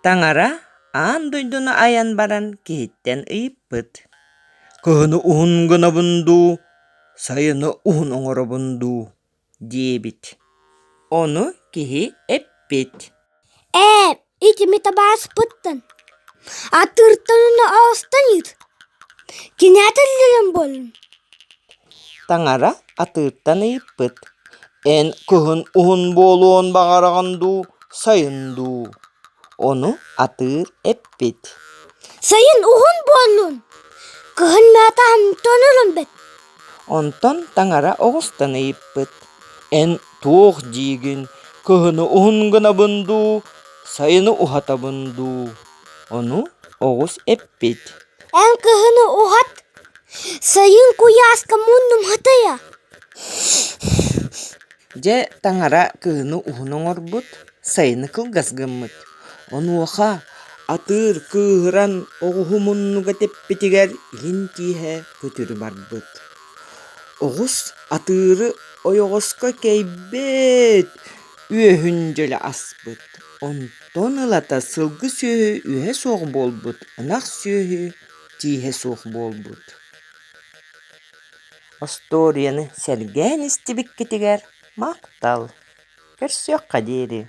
Таңара аан дойдуну аян баран киһиттэн ыйыппыт. Кыһыны уһун гынабындуу, сайыны уһун оҥоробундуу диэбит. Ону киһи эппит. Итими табааспыттан. Атыртанына алстаныт. Кинятыллым болун. Таңара атыыттан ыйыппыт. Эн кыһын уһун буолуон баҕараҕындуу, сайындуу. Ону атыыр эппит. Сайын уһун болун. Кыһын мэтаһым тонылын бет. Онтон Таңара оҕустан ыйыппыт. Эн туох диигин кыһыны уһун гынабындуу, сайыны уһатабындуу. Ону оҕус эппит. Эн кыһыны уһат. Сайын куяска муннум хатая. Дьэ Таңара кыһыны уһун оҥорбут, сайыны кылгасгыммыт. Онуоха атыыр кыыһыран оҕуһу муннуга теппитигэр илин тииһэ көтүрү барбыт. Оҕус атыыры ойоҕоско кейбэт үөһүн дьөлө аспыт. Онтон ылата сылгы сүөһү үөһэ суох буолбут, ынах сүөһү тииһэ суох буолбут. Осторианы сэргээн истибиккитигэр мактал. Көрсүөххэ диэри.